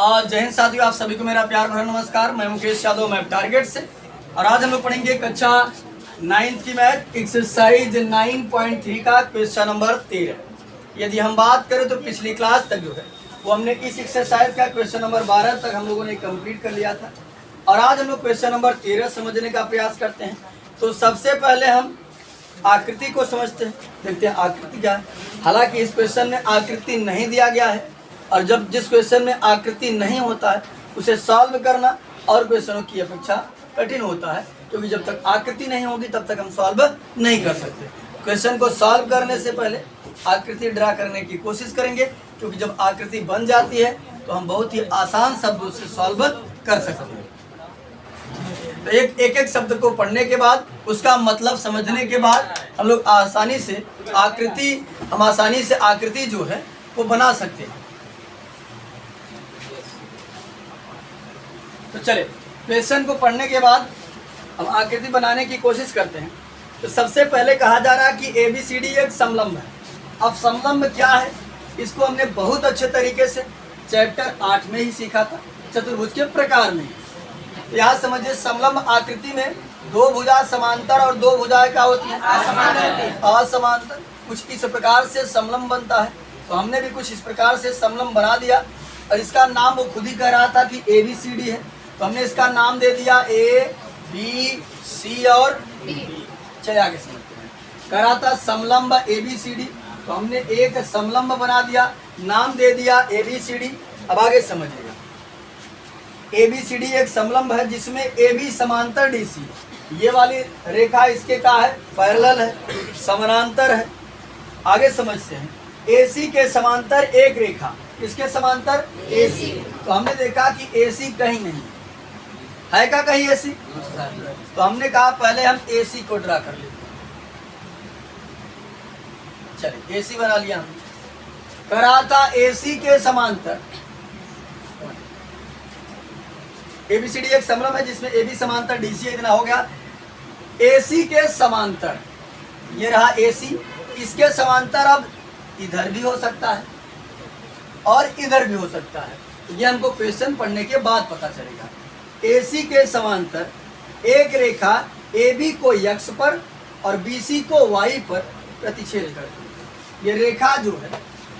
जय हिंद साथियों, आप सभी को मेरा प्यार भरा नमस्कार। मैं मुकेश यादव, मैथ टारगेट से। और आज हम लोग पढ़ेंगे कक्षा 9th की मैथ एक्सरसाइज 9.3 का क्वेश्चन नंबर 13। यदि हम बात करें तो पिछली क्लास तक जो है वो हमने इस एक्सरसाइज का क्वेश्चन नंबर 12 तक हम लोगों ने कंप्लीट कर लिया था। और आज हम लोग क्वेश्चन नंबर 13 समझने का प्रयास करते हैं। तो सबसे पहले हम आकृति को समझते हैं, देखते हैं आकृति क्या है। हालांकि इस क्वेश्चन में आकृति नहीं दिया गया है, और जब जिस क्वेश्चन में आकृति नहीं होता है उसे सॉल्व करना और क्वेश्चनों की अपेक्षा कठिन होता है, क्योंकि जब तक आकृति नहीं होगी तब तक हम सॉल्व नहीं कर सकते। क्वेश्चन को सॉल्व करने से पहले आकृति ड्रा करने की कोशिश करेंगे, क्योंकि जब आकृति बन जाती है तो हम बहुत ही आसान शब्दों से सॉल्व कर सकते हैं। तो एक शब्द को पढ़ने के बाद उसका मतलब समझने के बाद हम लोग आसानी से आकृति जो है वो बना सकते हैं। तो चले क्वेश्चन को पढ़ने के बाद हम आकृति बनाने की कोशिश करते हैं। तो सबसे पहले कहा जा रहा है कि ABCD एक समलंब है। अब समलंब क्या है, इसको हमने बहुत अच्छे तरीके से चैप्टर 8 में ही सीखा था, चतुर्भुज के प्रकार में। तो यहाँ समझिए, समलंब आकृति में दो भुजा समांतर और दो भुजाएं क्या होती हैं, असमांतर। कुछ इस प्रकार से समलंब बनता है। तो हमने भी कुछ इस प्रकार से समलंब बना दिया, और इसका नाम वो खुद ही कह रहा था कि ABCD है, तो हमने इसका नाम दे दिया A, B, C और D। चलिए आगे समझते हैं। कह रहा था समलंब ABCD, तो हमने एक समलंब बना दिया, नाम दे दिया ABCD। अब आगे समझिएगा, ABCD एक समलंब है जिसमें AB समांतर DC, ये वाली रेखा इसके क्या है, पैरेलल है, समानांतर है। आगे समझते हैं, AC के समांतर एक रेखा, किसके समांतर, AC। तो हमने देखा कि AC कहीं नहीं है, क्या कहीं AC? तो हमने कहा पहले हम AC को ड्रा कर लेते हैं। चलिए AC बना लिया हमने। करा था AC के समांतर, ABCD एक समलंब है जिसमें AB समांतर DC, इतना हो गया। AC के समांतर, ये रहा AC, इसके समांतर अब इधर भी हो सकता है और इधर भी हो सकता है। ये हमको क्वेश्चन पढ़ने के बाद पता चलेगा। AC के समांतर एक रेखा AB को X पर और BC को Y पर प्रतिच्छेद करती है। ये रेखा जो है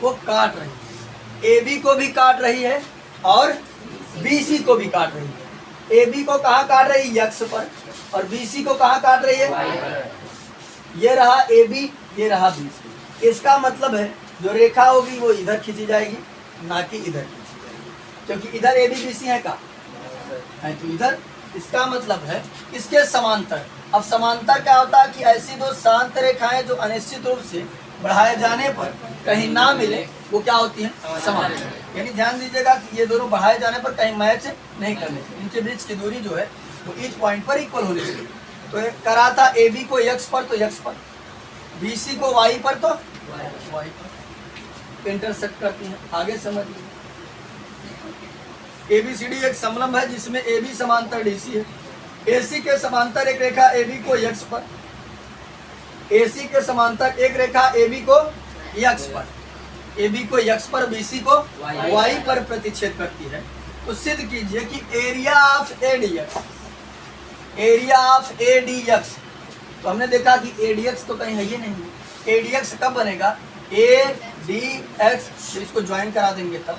वो काट रही है, AB को भी काट रही है और BC को भी काट रही है। AB को कहाँ काट रही है, X पर, और BC को कहाँ काट रही है, ये रहा AB, ये रहा BC। इसका मतलब है जो रेखा होगी वो इधर खींची जाएगी, ना कि इधर खींची जाएगी, क्योंकि इधर AB BC है का है, तो इधर। इसका मतलब है इसके समांतर। अब समांतर क्या होता है कि ऐसी दो शांत रेखाएं जो अनिश्चित रूप से बढ़ाए जाने पर कहीं ना मिले, वो क्या होती हैं, समांतर। यानी ध्यान दीजिएगा कि ये दोनों बढ़ाए जाने पर कहीं मैच नहीं करने चाहिए, इनके बीच की दूरी जो है वो ईच पॉइंट पर इक्वल होनी चाहिए। तो करा था AB को X पर तो X पर, BC को Y पर तो Y पर इंटरसेक्ट करती हैं। आगे समझिए, ABCD एक समलंब है जिसमें AB समांतर DC है। AC के समांतर एक रेखा AB को X पर, AC के समांतर एक रेखा AB को X पर, AB को X पर, BC को Y पर प्रतिच्छेद करती है। तो सिद्ध कीजिए कि एरिया ऑफ ADX, तो हमने देखा कि ADX तो कहीं है ही नहीं। ADX कब बनेगा, ADX, तो इसको ज्वाइन करा देंगे तब।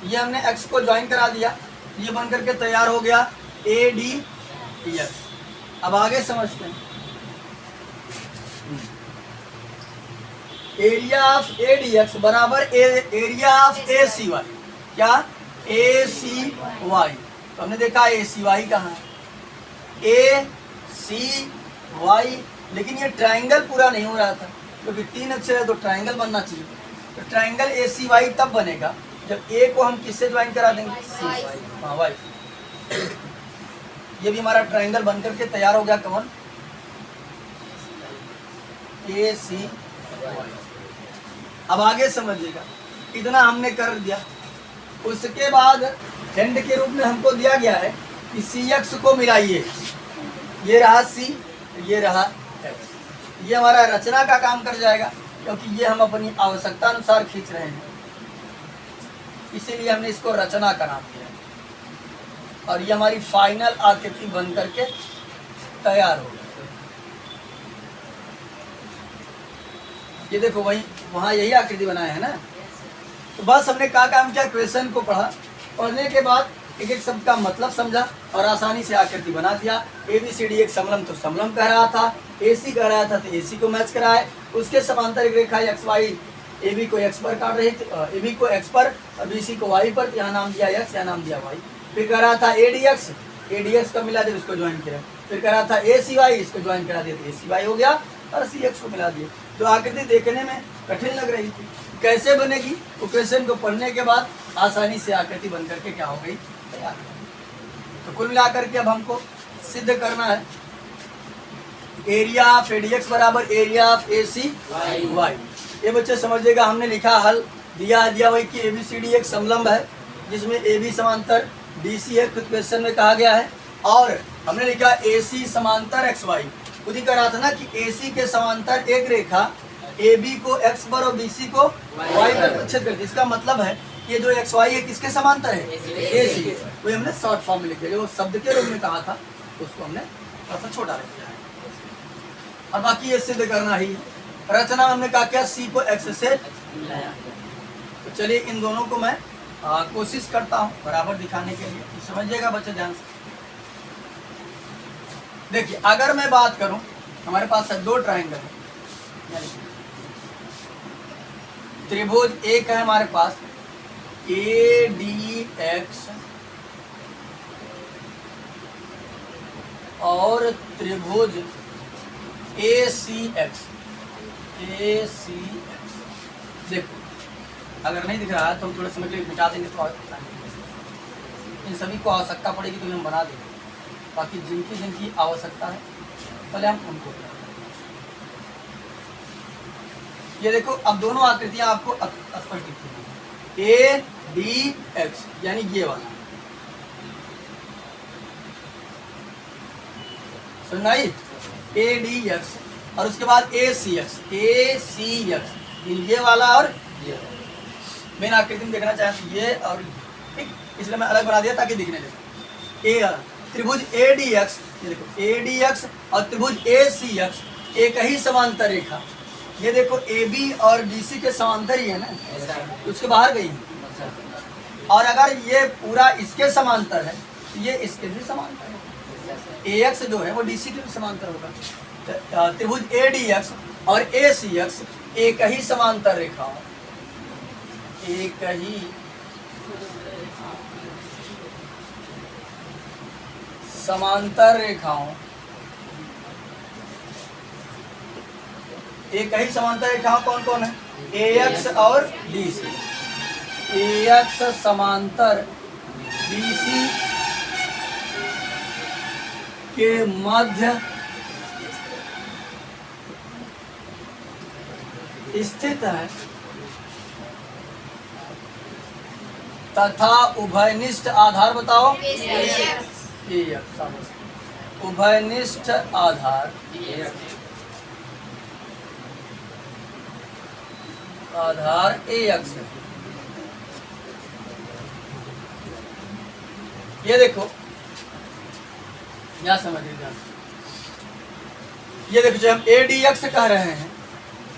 ये हमने X को ज्वाइन करा दिया, ये बन करके तैयार हो गया ADX। अब आगे समझते हैं, एरिया ऑफ ADX बराबर एरिया ऑफ ACY, क्या, ACY। तो हमने देखा ACY कहाँ है, ACY, लेकिन ये ट्रायंगल पूरा नहीं हो रहा था, क्योंकि 3 अक्षर है तो ट्रायंगल बनना चाहिए। तो ट्रायंगल ACY तब बनेगा जब A को हम किससे ज्वाइन करा देंगे, हाँ, Y। ये भी हमारा ट्रायंगल बन करके तैयार हो गया, कौन, ACY। अब आगे समझिएगा, इतना हमने कर दिया। उसके बाद खंड के रूप में हमको दिया गया है कि CX को मिलाइए, ये रहा C, ये रहा X। ये हमारा रचना का काम कर जाएगा, क्योंकि ये हम अपनी आवश्यकता अनुसार खींच रहे हैं, इसीलिए हमने इसको रचना का नाम दिया। और ये हमारी फाइनल आकृति बन करके तैयार हो गई। ये देखो वही वहाँ यही आकृति बनाए है ना। तो बस हमने क्या काम किया, क्वेश्चन को पढ़ा, पढ़ने के बाद एक एक शब्द का मतलब समझा और आसानी से आकृति बना दिया। ABCD एक समलम तो समलम कह रहा था, AC कह रहा था तो AC को मैच कराए। उसके समांतर एक रेखा XY AB को X पर काट रही थी, AB को X पर और BC को Y पर, यहाँ नाम दिया X, यहाँ नाम दिया Y। फिर कह रहा था ADX का मिला दिया, उसको ज्वाइन किया। फिर कह रहा था ACY, इसको ज्वाइन करा दिया तो ACY हो गया और CX को मिला दिया। जो आकृति देखने में कठिन लग रही थी, कैसे बनेगी, वो क्वेश्चन को पढ़ने के बाद आसानी से आकृति बन करके क्या हो गई, तैयार। तो कुल मिलाकर के अब हमको सिद्ध करना है एरिया ऑफ ADX बराबर एरिया ऑफ ACY। ये बच्चे समझिएगा, हमने लिखा हल दिया वही कि ABCD एक समलंब है जिसमें AB समांतर DC है, खुद क्वेश्चन में कहा गया है। और हमने लिखा AC समांतर XY, खुद ही कह रहा था ना कि AC के समांतर एक रेखा AB को X पर और BC को Y पर प्रक्षेप करती है। इसका मतलब है ये जो XY है किसके समांतर है, AC। वही हमने शॉर्ट फॉर्म में लिख दिया, जो शब्द के रूप में कहा था उसको हमने थोड़ा सा छोटा रख दिया है। और बाकी ये सिद्ध करना ही है। रचना में हमने कहा क्या, C को X से मिलाया। तो चलिए इन दोनों को मैं कोशिश करता हूँ बराबर दिखाने के लिए, समझिएगा बच्चे ध्यान से। देखिए अगर मैं बात करूं, हमारे पास दो ट्रायंगल है, त्रिभुज एक है हमारे पास ADX और त्रिभुज ACX। देखो अगर नहीं दिख रहा है तो हम थोड़े समय के लिए मिटा देंगे, तो इन सभी को आवश्यकता पड़ेगी तो हम बना देंगे। बाकी जिनकी जिनकी आवश्यकता है पहले हम उनको, ये देखो अब दोनों आकृतियां आपको स्पष्ट दिखेंगी। ADX यानी ये वाला, सुनना ही, ADX और उसके बाद ACX ये वाला और ये मेन आकृति में देखना चाहें तो ये और ठीक, इसलिए मैं अलग बना दिया ताकि दिखने लगे। त्रिभुज ADX, ये देखो ADX और त्रिभुज ACX एक ही समांतर रेखा, ये देखो AB और BC के समांतर ही है ना, उसके बाहर गई है। और अगर ये पूरा इसके समांतर है तो ये इसके भी समांतर है, AX जो है वो DC के भी समांतर होगा। त्रिभुज ADX और ACX एक ही समांतर रेखा, एक ही समांतर रेखाओं, एक ही समांतर रेखाओं कौन कौन है, AX और BC। AX समांतर BC के मध्य स्थित है तथा उभयनिष्ठ आधार, बताओ उभयनिष्ठ आधार AX है। ये देखो क्या समझिएगा, ये देखो जो हम ADX कह रहे हैं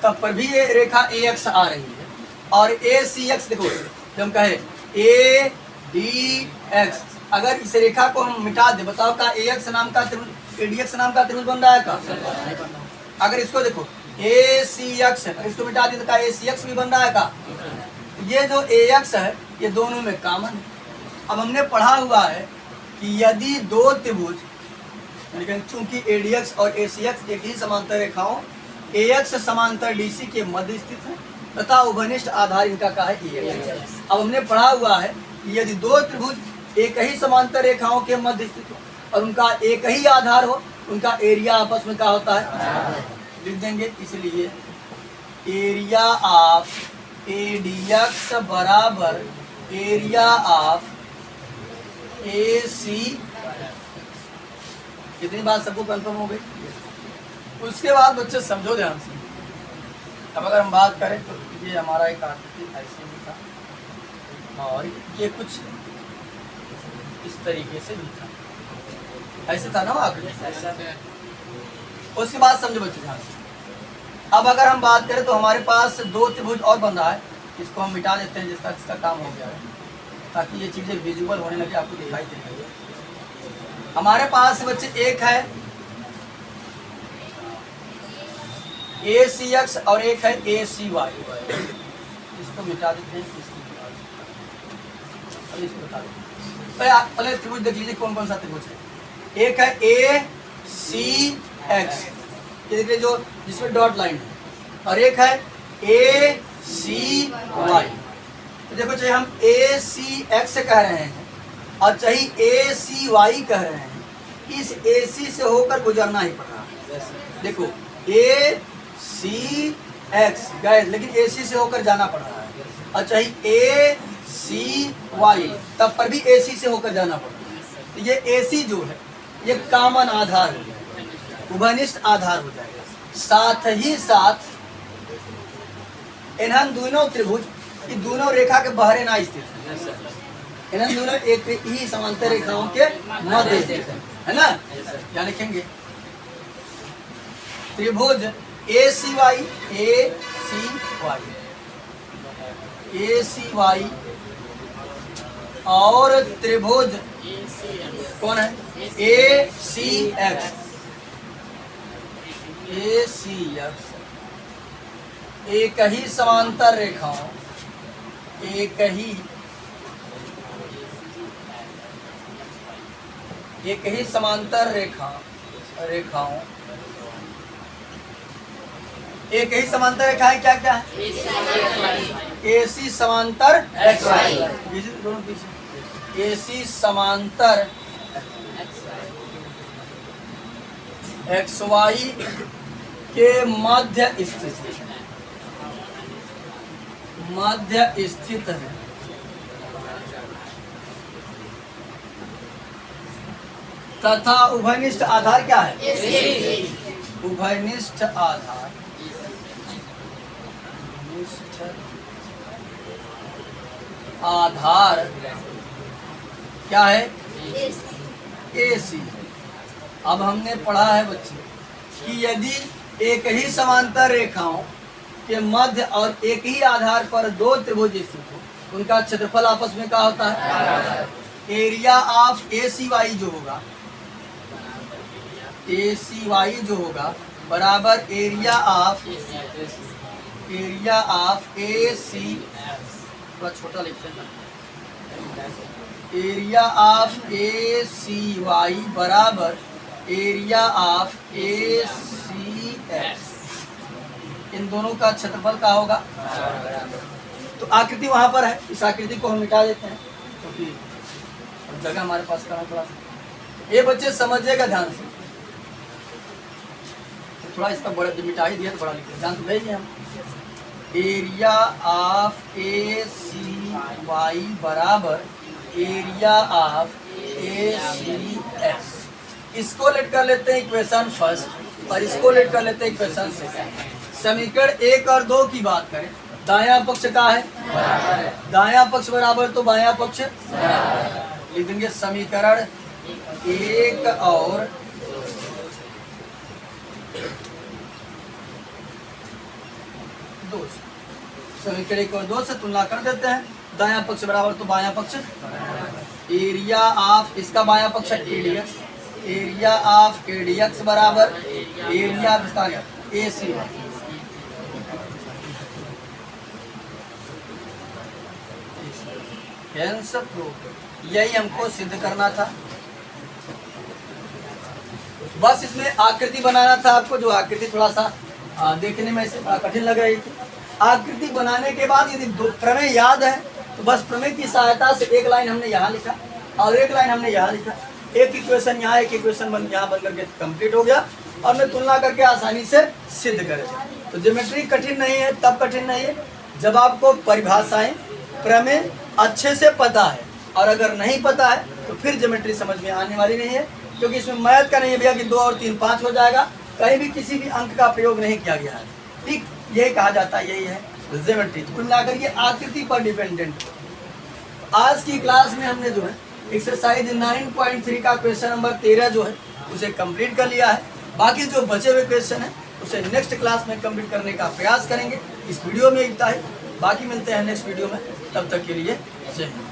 तब पर भी ये रेखा AX आ रही है, और ACX देखो जब हम कहे ADX, अगर इस रेखा को हम मिटा दे, बताओ का AX नाम का त्रिभुज ADX नाम का त्रिभुज बन रहा है का? अगर इसको देखो ACX, इसको मिटा दे तो का ACX भी बन रहा है का? ये जो AX है ये दोनों में कॉमन है। अब हमने पढ़ा हुआ है कि यदि दो त्रिभुज, चूंकि ADX और ACX एक ही समांतर रेखाओं AX समांतर DC के मध्य स्थित है तथा उभयनिष्ठ आधार इनका क्या है, AX। अब हमने पढ़ा हुआ है कि यदि दो त्रिभुज एक ही समांतर रेखाओं के मध्य स्थित हो और उनका एक ही आधार हो, उनका एरिया आपस में क्या होता है, लिख देंगे। इसलिए एरिया ऑफ ADX बराबर एरिया ऑफ AC। कितनी बात सबको कंफर्म हो गई? उसके बाद बच्चे समझो ध्यान से। अब अगर हम बात करें तो ये हमारा एक आकृति ऐसे भी था और ये कुछ इस तरीके से भी था, ऐसे था ना वो आकृति। उसके बाद समझो बच्चे ध्यान से। अब अगर हम बात करें तो हमारे पास दो त्रिभुज और बन रहा है, इसको हम मिटा देते हैं जिसका काम हो गया है, ताकि ये चीज़ें विजुअल होने लगे, आपको दिखाई देने लगे। हमारे पास बच्चे एक है ACX और एक है ACY। इसको मिटा देते हैं, इसको बता देते हैं। पहले त्रिभुज देख लीजिए कौन कौन सा त्रिभुज है। एक है ACX, ये देखिए जो जिसमें डॉट लाइन है, और एक है ACY। तो देखो चाहे हम ACX कह रहे हैं और चाहे ACY कह रहे हैं, इस AC से होकर गुजरना ही पड़ रहा है। देखो ACX गए लेकिन AC से होकर जाना पड़ रहा है, और चाहे ACY तब पर भी AC से होकर जाना पड़ रहा है। तो ये AC जो है ये कॉमन आधार हो जाएगा, उभयनिष्ठ आधार हो जाएगा। साथ ही साथ इन्हन दोनों त्रिभुज ये दोनों रेखा के बहरे ना स्थित है, इन्हन दोनों एक ही समांतर रेखाओं के मध्य स्थित है ना। क्या लिखेंगे? त्रिभुज ACY और त्रिभुज कौन है? ACX एक ही समांतर रेखाओं एक ही समांतर रेखाओं एक ही समांतर रेखा है। क्या क्या है? AC समांतर XY, दोनों पीछे AC समांतर XY के मध्य स्थित है। तथा उभयनिष्ठ आधार क्या है? उभयनिष्ठ आधार क्या है? AC। अब हमने पढ़ा है बच्चे कि यदि एक ही समांतर रेखाओं के मध्य और एक ही आधार पर दो त्रिभुज स्थित हो, उनका क्षेत्रफल आपस में क्या होता है? एरिया ऑफ ACY जो होगा, ACY जो होगा बराबर एरिया ऑफ AC, थोड़ा छोटा लिखते हैं, एरिया ऑफ ACY बराबर एरिया ऑफ ACX। इन दोनों का क्षेत्रफल क्या होगा? तो आकृति वहां पर है, इस आकृति को हम मिटा देते हैं क्योंकि तो जगह हमारे पास कहाँ थोड़ा सा। ये बच्चे समझिएगा ध्यान से, तो थोड़ा इसका बड़ा मिटा ही दिया तो बड़ा लिखते ध्यान से भेजिए हम। एरिया ऑफ ACY बराबर एरिया ऑफ ACX। इसको लेट कर लेते हैं इक्वेशन फर्स्ट और इसको लेट कर लेते हैं इक्वेशन सेकंड। समीकरण 1 और 2 की बात करें, दायां पक्ष का है बराबर, दायां पक्ष बराबर तो बायां पक्ष लिख देंगे। समीकरण 1 और 2, समीकरण 1 और 2 से तुलना कर देते हैं। दायां पक्ष बराबर तो बायां पक्ष, एरिया ऑफ इसका बायां पक्ष है ADX, एरिया ऑफ ADX बराबर एरिया ऑफ इसका ACY। यही हमको सिद्ध करना था, बस इसमें आकृति बनाना था आपको, जो आकृति थोड़ा सा देखने में से कठिन लग रही थी। आकृति बनाने के बाद यदि प्रमेय याद है तो बस प्रमेय की सहायता से एक लाइन हमने यहाँ लिखा और एक लाइन हमने यहाँ लिखा, एक इक्वेशन यहाँ एक इक्वेशन यहाँ बन करके कंप्लीट हो गया और मैं तुलना करके आसानी से सिद्ध कर। तो ज्योमेट्री कठिन नहीं है, तब कठिन नहीं है जब आपको परिभाषाएं प्रमेय अच्छे से पता है, और अगर नहीं पता है तो फिर ज्योमेट्री समझ में आने वाली नहीं है, क्योंकि इसमें मैथ का नहीं है भैया कि 2 और 3 5 हो जाएगा, कहीं भी किसी भी अंक का प्रयोग नहीं किया गया है। ठीक, ये कहा जाता है, यही है ज्योमेट्री। कुल मिलाकर ये आकृति पर डिपेंडेंट। आज की क्लास में हमने जो है एक्सरसाइज 9.3 का क्वेश्चन नंबर 13 जो है उसे कंप्लीट कर लिया है। बाकी जो बचे हुए क्वेश्चन है उसे नेक्स्ट क्लास में कंप्लीट करने का प्रयास करेंगे। इस वीडियो में इतना ही, बाकी मिलते हैं नेक्स्ट वीडियो में, तब तक के लिए जय हिंद।